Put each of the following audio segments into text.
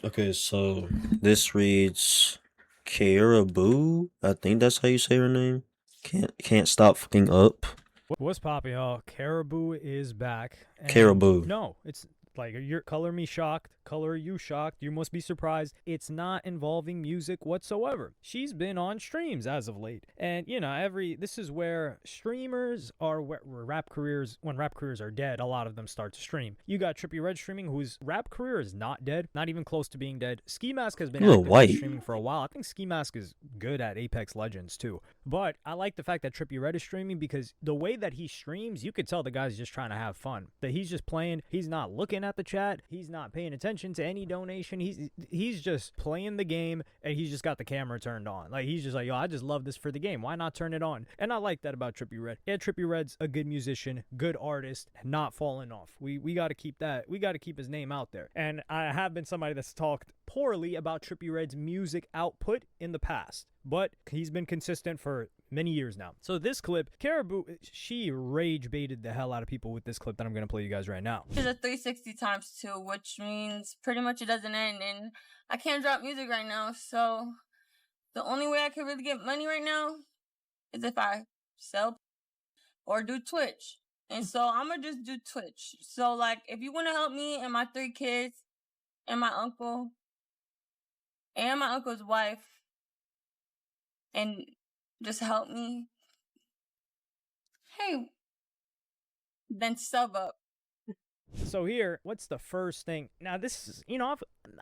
Okay, so this reads Caribou. I think that's how you say her name. Can't stop fucking up. What's popping, y'all? Karrahboo is back, and Caribou. no, it's like you're color me shocked, color you shocked. You must be surprised. It's not involving music whatsoever. She's been on streams as of late, and this is where streamers are where rap careers when rap careers are dead. A lot of them start to stream. You got Trippie Redd streaming, whose rap career is not dead, not even close to being dead. Ski Mask has been You look actively white. streaming for a while. I think Ski Mask is good at Apex Legends too. But I like the fact that Trippie Redd is streaming because the way that he streams, you could tell the guy's just trying to have fun. That he's just playing. He's not looking at the chat. He's not paying attention to any donation. He's just playing the game, and he's just got the camera turned on. Like he's just like, yo, I just love this for the game. Why not turn it on? And I like that about Trippie Redd. Yeah, Trippie Redd's a good musician, good artist, not falling off. We got to keep that. We got to keep his name out there. And I have been somebody that's talked poorly about Trippie Redd's music output in the past, but he's been consistent for many years now. So this clip, Karrahboo, she rage baited the hell out of people with this clip that I'm going to play you guys right now. It's a 360 times 2, which means pretty much it doesn't end, and I can't drop music right now, so the only way I can really get money right now is if I sell or do Twitch. And so I'm going to just do Twitch. So, like, if you want to help me and my 3 kids and my uncle and my uncle's wife and just help me, hey, then sub up. So here, what's the first thing? Now this is,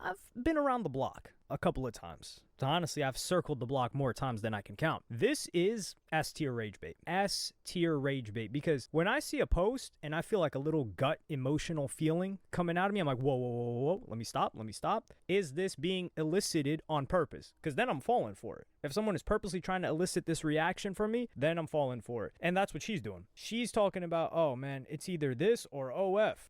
I've been around the block a couple of times. So honestly, I've circled the block more times than I can count. This is S tier rage bait. S tier rage bait. Because when I see a post and I feel like a little gut emotional feeling coming out of me, I'm like, whoa, whoa, whoa, whoa, let me stop. Is this being elicited on purpose? Because then I'm falling for it. If someone is purposely trying to elicit this reaction from me, then I'm falling for it. And that's what she's doing. She's talking about, oh man, it's either this or OF.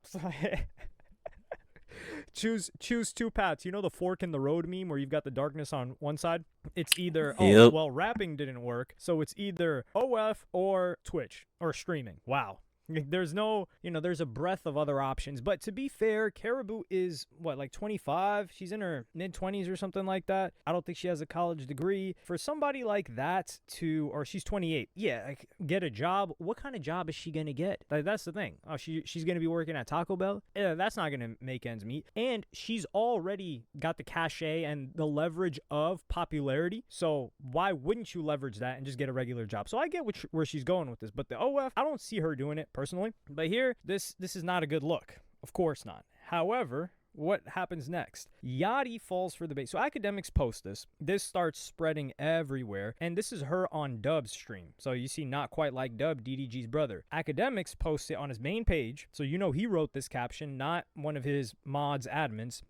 choose two paths. You know the fork in the road meme where you've got the darkness on one side? It's either, Yep. rapping didn't work, so it's either OF or Twitch or streaming. Wow. There's no, there's a breadth of other options. But to be fair, Karrahboo is, like 25? She's in her mid-20s or something like that. I don't think she has a college degree. For somebody like that or she's 28. Yeah, like, get a job. What kind of job is she going to get? Like, that's the thing. Oh, she's going to be working at Taco Bell? Yeah, that's not going to make ends meet. And she's already got the cachet and the leverage of popularity. So why wouldn't you leverage that and just get a regular job? So I get where she's going with this. But the OF, I don't see her doing it personally. But here, this is not a good look. Of course not. However, what happens next? Yachty falls for the bait. So academics post this. This starts spreading everywhere. And this is her on Dub's stream. So you see Not Quite Like Dub, DDG's brother. Academics posts it on his main page. So you know he wrote this caption, not one of his mods admins.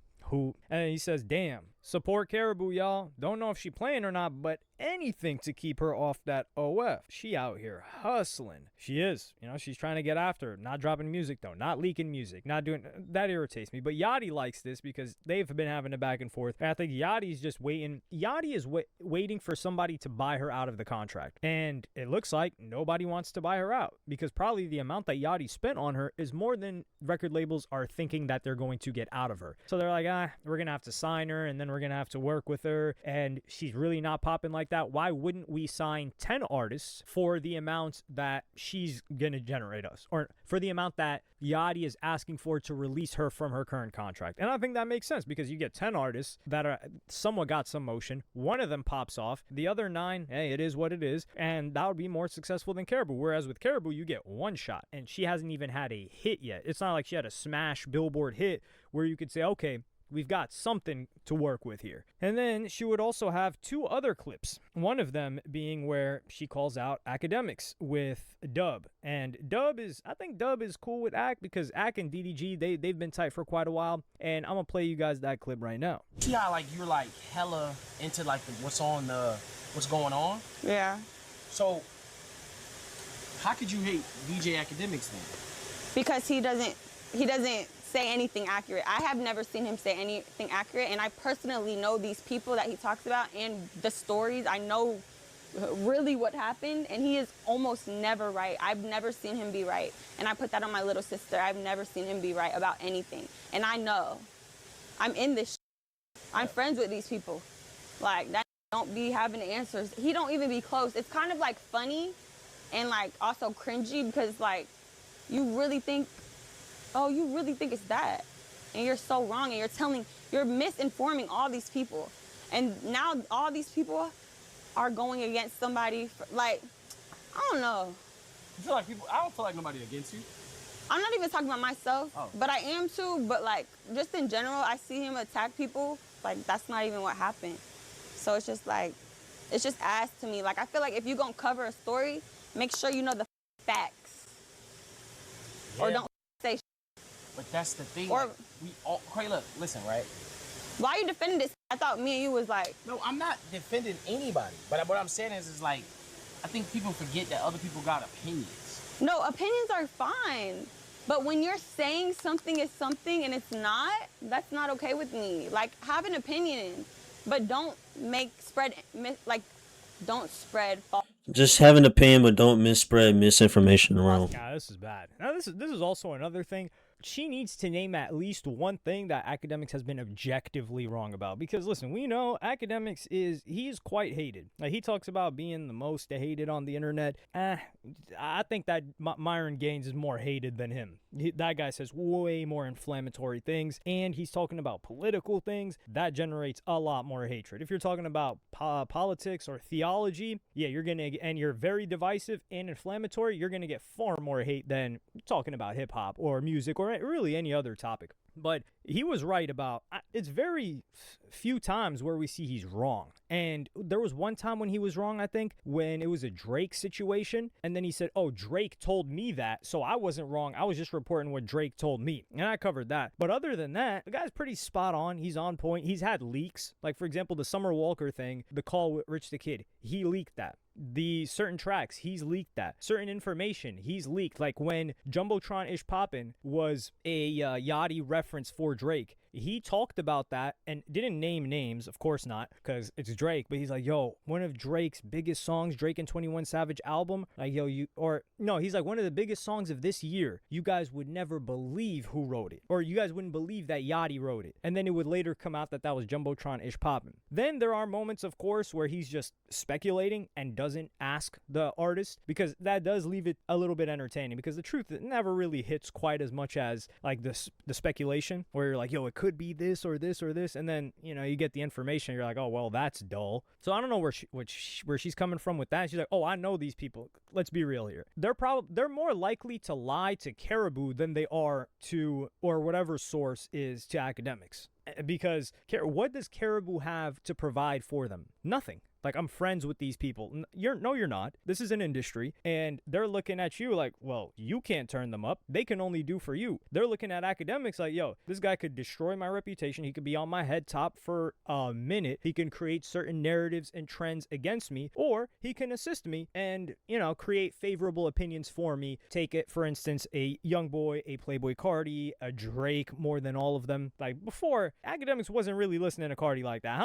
And he says, damn, support Karrahboo, y'all. Don't know if she playing or not, but anything to keep her off that OF. She out here hustling. She is. She's trying to get after it. Not dropping music, though. Not leaking music. Not doing... That irritates me. But Yachty likes this because they've been having a back and forth. And I think Yachty's just waiting. Yachty is waiting for somebody to buy her out of the contract. And it looks like nobody wants to buy her out because probably the amount that Yachty spent on her is more than record labels are thinking that they're going to get out of her. So they're like, we're going to have to sign her and then we're going to have to work with her. And she's really not popping like that. Why wouldn't we sign 10 artists for the amount that she's going to generate us, or for the amount that Yachty is asking for to release her from her current contract? And I think that makes sense because you get 10 artists that are somewhat got some motion. One of them pops off. The other 9, hey, it is what it is. And that would be more successful than Karrahboo. Whereas with Karrahboo, you get one shot and she hasn't even had a hit yet. It's not like she had a smash Billboard hit where you could say, okay, we've got something to work with here. And then she would also have 2 other clips. One of them being where she calls out academics with Dub. And I think Dub is cool with Ak because Ak and DDG, they've been tight for quite a while. And I'm going to play you guys that clip right now. See how you're hella into what's going on? Yeah. So how could you hate DJ Academics then? Because he doesn't say anything accurate. I have never seen him say anything accurate, and I personally know these people that he talks about and the stories. I know really what happened, and he is almost never right. I've never seen him be right, and I put that on my little sister. I've never seen him be right about anything, and I know I'm in this I'm friends with these people. Like, that don't be having the answers. He don't even be close. It's kind of like funny and like also cringy because like you really think it's that. And you're so wrong, and you're misinforming all these people. And now all these people are going against somebody, like, I don't know. I don't feel like nobody against you. I'm not even talking about myself, Oh. but I am too. But like, just in general, I see him attack people. Like, that's not even what happened. So it's just like, it's just ass to me. Like, I feel like if you're gonna cover a story, make sure you know the facts. Or Yeah. don't say. But that's the thing. Or- Like, we all, Quay, look, listen, right? Why are you defending this? I thought me and you was like, No, I'm not defending anybody. But what I'm saying is like, I think people forget that other people got opinions. no, opinions are fine. But when you're saying something is something and it's not, that's not okay with me. Like, have an opinion, but don't don't spread false. Just have an opinion, but don't misspread misinformation around. Yeah, this is bad. Now, this is also another thing. She needs to name at least one thing that Academics has been objectively wrong about. Because listen, we know Academics he's quite hated. Like, he talks about being the most hated on the internet. I think that Myron Gaines is more hated than him. That guy says way more inflammatory things, and he's talking about political things. That generates a lot more hatred. If you're talking about politics or theology, yeah, and you're very divisive and inflammatory, you're gonna get far more hate than talking about hip hop or music or really any other topic. But he was right about, it's very few times where we see he's wrong. And there was one time when he was wrong, I think, when it was a Drake situation. And then he said, oh, Drake told me that, so I wasn't wrong. I was just reporting what Drake told me. And I covered that. But other than that, the guy's pretty spot on. He's on point. He's had leaks. Like, for example, the Summer Walker thing, the call with Rich the Kid, he leaked that. The certain tracks, he's leaked that. Certain information, he's leaked. Like when Jumbotron Ish Poppin' was a Yachty reference for Drake. He talked about that and didn't name names, of course not, because it's Drake. But he's like, yo, one of Drake's biggest songs, Drake and 21 Savage album. Like, yo, he's like, one of the biggest songs of this year. You guys would never believe who wrote it. Or you guys wouldn't believe that Yachty wrote it. And then it would later come out that was Jumbotron Ish Poppin'. Then there are moments, of course, where he's just speculating and doesn't ask the artist, because that does leave it a little bit entertaining, because the truth, it never really hits quite as much as like the speculation, where you're like, yo, it could be this or this or this, and then you get the information, you're like, oh well, that's dull. So I don't know where she's coming from with that. She's like, oh, I know these people. Let's be real here. They're more likely to lie to Karrahboo than they are to, or whatever source is, to Academics. Because what does Karrahboo have to provide for them? Nothing. Like, I'm friends with these people. You're not. This is an industry, and they're looking at you like, well, you can't turn them up. They can only do for you. They're looking at Academics like, yo, this guy could destroy my reputation. He could be on my head top for a minute. He can create certain narratives and trends against me, or he can assist me and, create favorable opinions for me. Take it, for instance, a YoungBoy, a Playboy Cardi, a Drake, more than all of them. Like, before, Academics wasn't really listening to Cardi like that.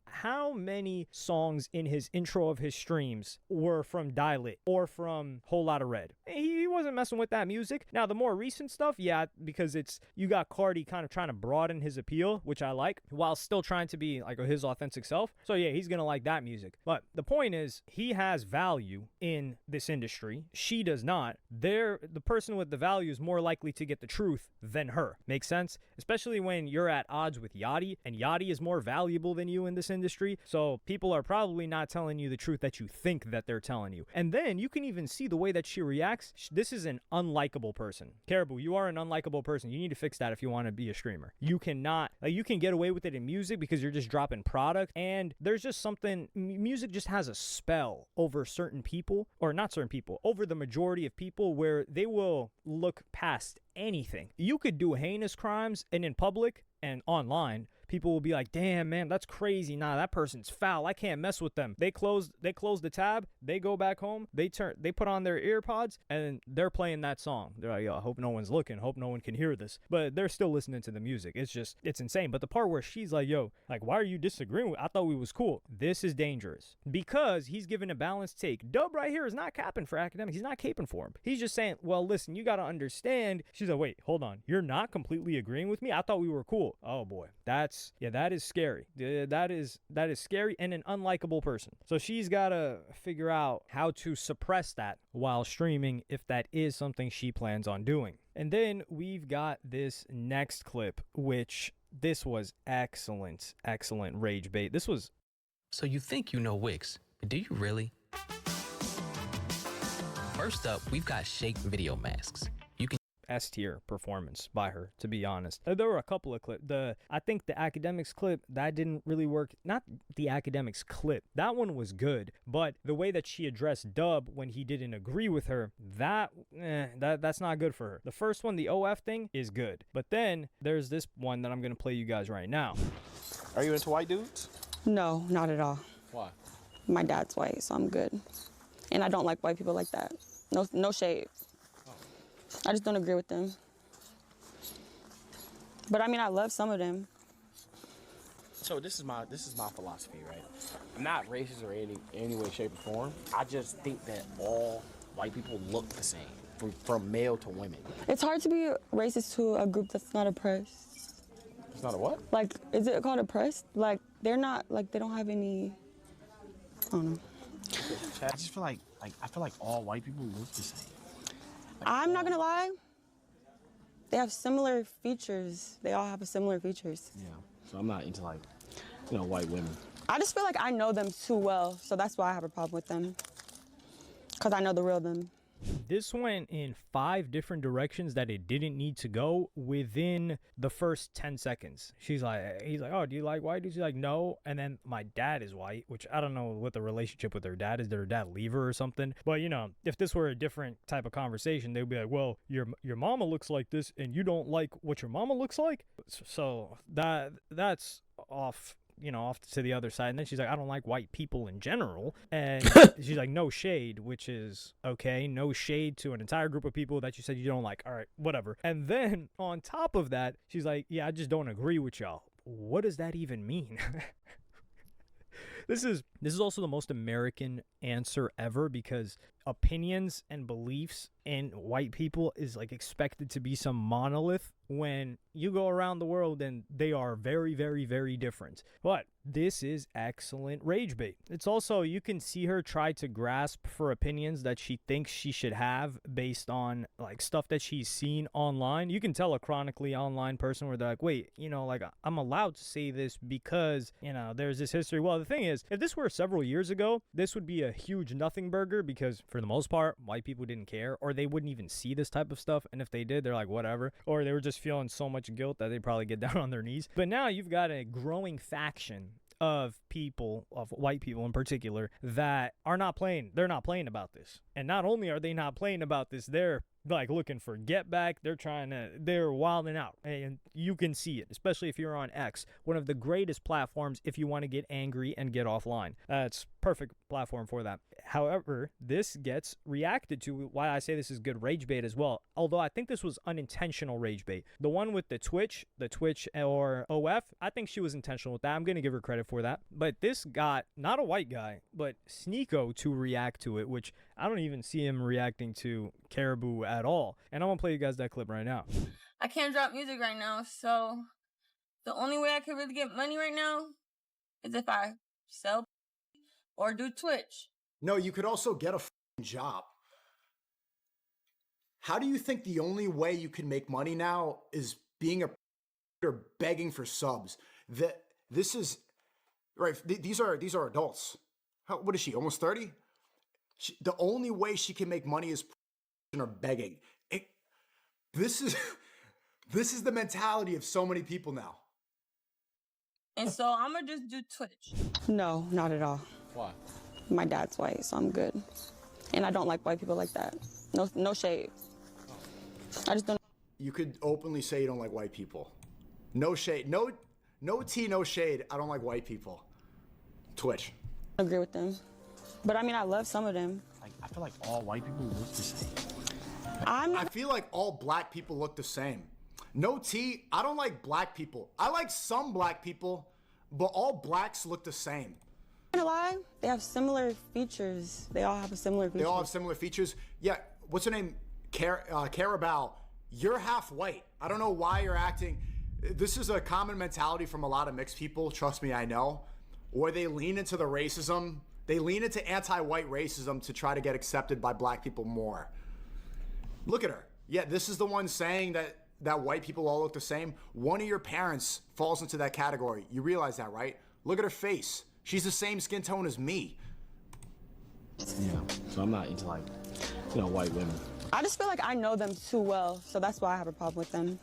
How many songs in his intro of his streams were from Dial It or from Whole Lotta Red? He wasn't messing with that music. Now, the more recent stuff, yeah, because you got Cardi kind of trying to broaden his appeal, which I like, while still trying to be like his authentic self. So yeah, he's gonna like that music. But the point is, he has value in this industry. She does not. The person with the value is more likely to get the truth than her. Makes sense? Especially when you're at odds with Yachty, and Yachty is more valuable than you in this industry. So people are probably not telling you the truth that you think that they're telling you. And then you can even see the way that she reacts. This is an unlikable person. Karrahboo, you are an unlikable person. You need to fix that if you want to be a streamer. You cannot, you can get away with it in music because you're just dropping product, and there's just something, music just has a spell over certain people, or not certain people, over the majority of people, where they will look past anything. You could do heinous crimes, and in public and online, people will be like, damn, man, that's crazy. Nah, that person's foul. I can't mess with them. They close the tab. They go back home. They put on their ear pods, and they're playing that song. They're like, yo, I hope no one's looking. Hope no one can hear this. But they're still listening to the music. It's insane. But the part where she's like, yo, like, why are you disagreeing with? I thought we was cool. This is dangerous, because he's giving a balanced take. Dub right here is not capping for Academics. He's not caping for him. He's just saying, well, listen, you got to understand. She's like, wait, hold on. You're not completely agreeing with me? I thought we were cool. Oh boy, that's that is scary. That is scary and an unlikable person. So she's got to figure out how to suppress that while streaming if that is something she plans on doing. And then we've got this next clip, which this was excellent rage bait. This was... So you think you know Wix, but do you really? First up, we've got Shake video masks. You can S-tier performance by her, to be honest. There were a couple of clips. I think the academics clip, that didn't really work. Not the academics clip. That one was good, but the way that she addressed Dub when he didn't agree with her, that's not good for her. The first one, the OF thing, is good. But then there's this one that I'm going to play you guys right now. Are you into white dudes? No, not at all. Why? My dad's white, so I'm good. And I don't like white people like that. No shade. I just don't agree with them. But I mean, I love some of them. So this is my philosophy, right? I'm not racist or any way, shape, or form. I just think that all white people look the same, from male to women. It's hard to be racist to a group that's not oppressed. It's not a what? Like, is it called oppressed? Like, they're not, like, they don't have any, I don't know. I just feel like all white people look the same. I'm not gonna lie. They have similar features. They all have similar features. Yeah. So I'm not into white women. I just feel like I know them too well, so that's why I have a problem with them. Because I know the real them. This went in 5 different directions that it didn't need to go within the first 10 seconds. He's like, oh, do you like white dudes? She's like, no. And then my dad is white, which I don't know what the relationship with her dad is. Did her dad leave her or something? But, if this were a different type of conversation, they'd be like, well, your mama looks like this and you don't like what your mama looks like? So that's off to the other side. And then she's like, I don't like white people in general. And she's like, no shade, which is okay. No shade to an entire group of people that you said you don't like. All right, whatever. And then on top of that, she's like, yeah, I just don't agree with y'all. What does that even mean? This is also the most American answer ever, because opinions and beliefs in white people is like expected to be some monolith when you go around the world and they are very, very, very different. But this is excellent rage bait. It's also, you can see her try to grasp for opinions that she thinks she should have based on like stuff that she's seen online. You can tell a chronically online person where they're like, wait, I'm allowed to say this because, there's this history. Well, the thing is, if this were several years ago, this would be a huge nothing burger, because for the most part, white people didn't care, or they wouldn't even see this type of stuff. And if they did, they're like, whatever. Or they were just feeling so much guilt that they probably get down on their knees. But now you've got a growing faction of people, of white people in particular, that are not playing. They're not playing about this. And not only are they not playing about this, they're like looking for get back. They're wilding out, and you can see it, especially if you're on X, one of the greatest platforms if you want to get angry and get offline. It's perfect platform for that. However, this gets reacted to, why I say this is good rage bait as well, although I think this was unintentional rage bait. The one with the Twitch or OF, I think she was intentional with that. I'm going to give her credit for that. But this got not a white guy, but Sneeko to react to it, which I don't even see him reacting to Karrahboo at all. And I'm going to play you guys that clip right now. I can't drop music right now, so the only way I can really get money right now is if I sell or do Twitch. No, you could also get a job. How do you think the only way you can make money now is being or begging for subs? This is right. These are adults. What is she? Almost 30? The only way she can make money is or begging. This is the mentality of so many people now. And so I'm gonna just do Twitch. No, not at all. Why? My dad's white, so I'm good. And I don't like white people like that. No shade. I just don't. You could openly say you don't like white people. No shade. No tea, no shade. I don't like white people. Twitch. I agree with them. But I mean, I love some of them. I feel like all white people look the same. I feel like all black people look the same. No tea. I don't like black people. I like some black people, but all blacks look the same. I'm not gonna lie, they have similar features. They all have similar features. They all have similar features. Yeah, what's her name? Karrahboo. You're half white. I don't know why you're acting. This is a common mentality from a lot of mixed people, trust me, I know, or they lean into the racism. They lean into anti-white racism to try to get accepted by black people more. Look at her. Yeah, this is the one saying that white people all look the same. One of your parents falls into that category. You realize that, right? Look at her face. She's the same skin tone as me. Yeah, so I'm not into like, white women. I just feel like I know them too well, so that's why I have a problem with them.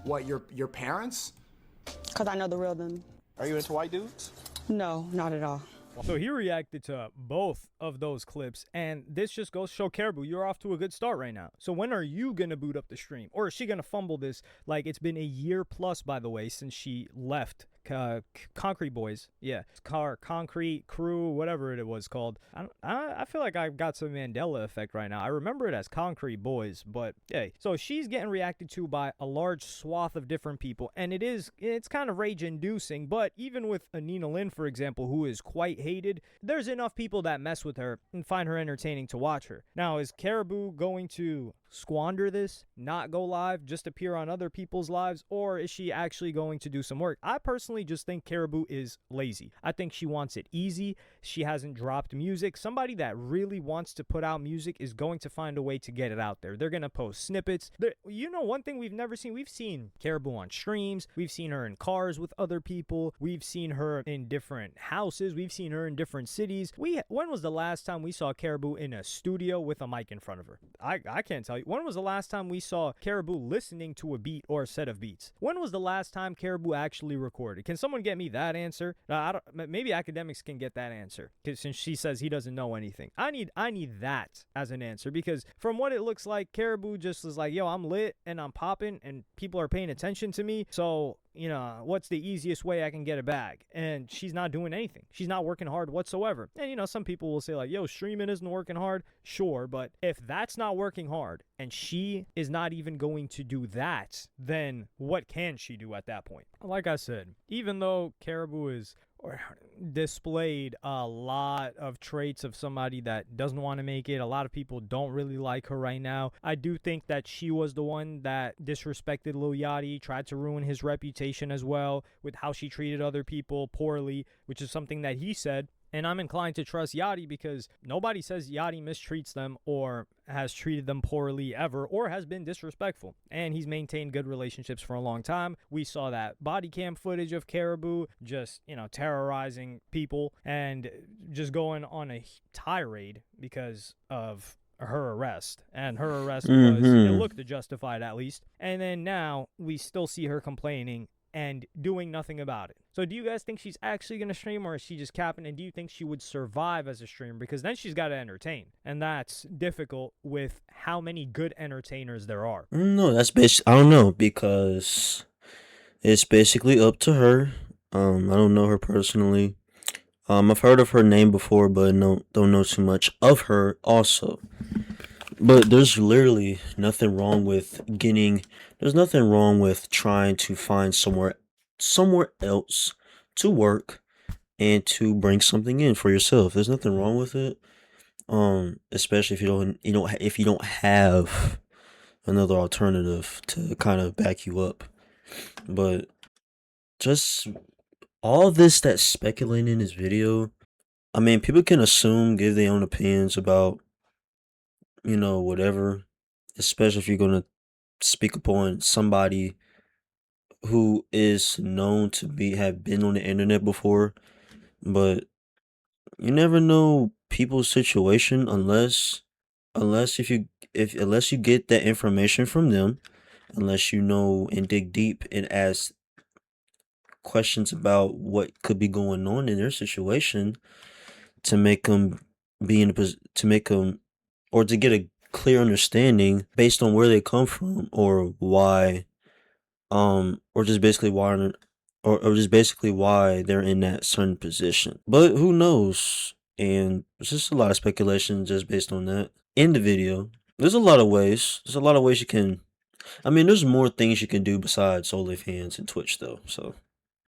What, your parents? Because I know the real them. Are you into white dudes? No, not at all. So he reacted to both of those clips, and this just goes to show Karrahboo, you're off to a good start right now. So when are you going to boot up the stream? Or is she going to fumble this? Like, it's been a year plus, by the way, since she left Concrete Boys. Yeah, Concrete Crew, whatever it was called. I feel like I've got some Mandela effect right now. I remember it as Concrete Boys, but hey. So she's getting reacted to by a large swath of different people, and it's kind of rage-inducing, but even with Anina Lynn, for example, who is quite hated, there's enough people that mess with her and find her entertaining to watch her. Now, is Karrahboo going to squander this, not go live, just appear on other people's lives, or is she actually going to do some work? I personally just think Karrahboo is lazy. I think she wants it easy. She hasn't dropped music. Somebody that really wants to put out music is going to find a way to get it out there. They're going to post snippets. One thing we've never seen, we've seen Karrahboo on streams. We've seen her in cars with other people. We've seen her in different houses. We've seen her in different cities. When was the last time we saw Karrahboo in a studio with a mic in front of her? I can't tell you. When was the last time we saw Karrahboo listening to a beat or a set of beats? When was the last time Karrahboo actually recorded? Can someone get me that answer? Maybe academics can get that answer, since she says he doesn't know anything. I need that as an answer, because from what it looks like, Karrahboo just is like, yo, I'm lit and I'm popping and people are paying attention to me. So, what's the easiest way I can get a bag? And she's not doing anything. She's not working hard whatsoever. And, some people will say like, yo, streaming isn't working hard. Sure, but if that's not working hard and she is not even going to do that, then what can she do at that point? Like I said, even though Karrahboo is displayed a lot of traits of somebody that doesn't want to make it, a lot of people don't really like her right now. I do think that she was the one that disrespected Lil Yachty, tried to ruin his reputation as well with how she treated other people poorly, which is something that he said. And I'm inclined to trust Yachty because nobody says Yachty mistreats them or has treated them poorly ever or has been disrespectful. And he's maintained good relationships for a long time. We saw that body cam footage of Karrahboo just, terrorizing people and just going on a tirade because of her arrest. And her arrest was, it looked justified at least. And then now we still see her complaining and doing nothing about it. So do you guys think she's actually going to stream, or is she just capping? And do you think she would survive as a streamer? Because then she's got to entertain. And that's difficult with how many good entertainers there are. No, that's I don't know, because it's basically up to her. I don't know her personally. I've heard of her name before, but don't know too much of her also. But there's literally nothing wrong with there's nothing wrong with trying to find somewhere else to work and to bring something in for yourself. There's nothing wrong with it. Especially if you don't have another alternative to kind of back you up. But just all this that's speculating in this video, I mean, people can assume, give their own opinions about whatever, especially if you're going to speak upon somebody who is known to have been on the internet before. But you never know people's situation unless you get that information from them, unless you know and dig deep and ask questions about what could be going on in their situation to make them or to get a clear understanding based on where they come from or why, or just basically why they're in that certain position. But who knows? And it's just a lot of speculation just based on that. In the video, there's a lot of ways you can, there's more things you can do besides OnlyFans and Twitch though, so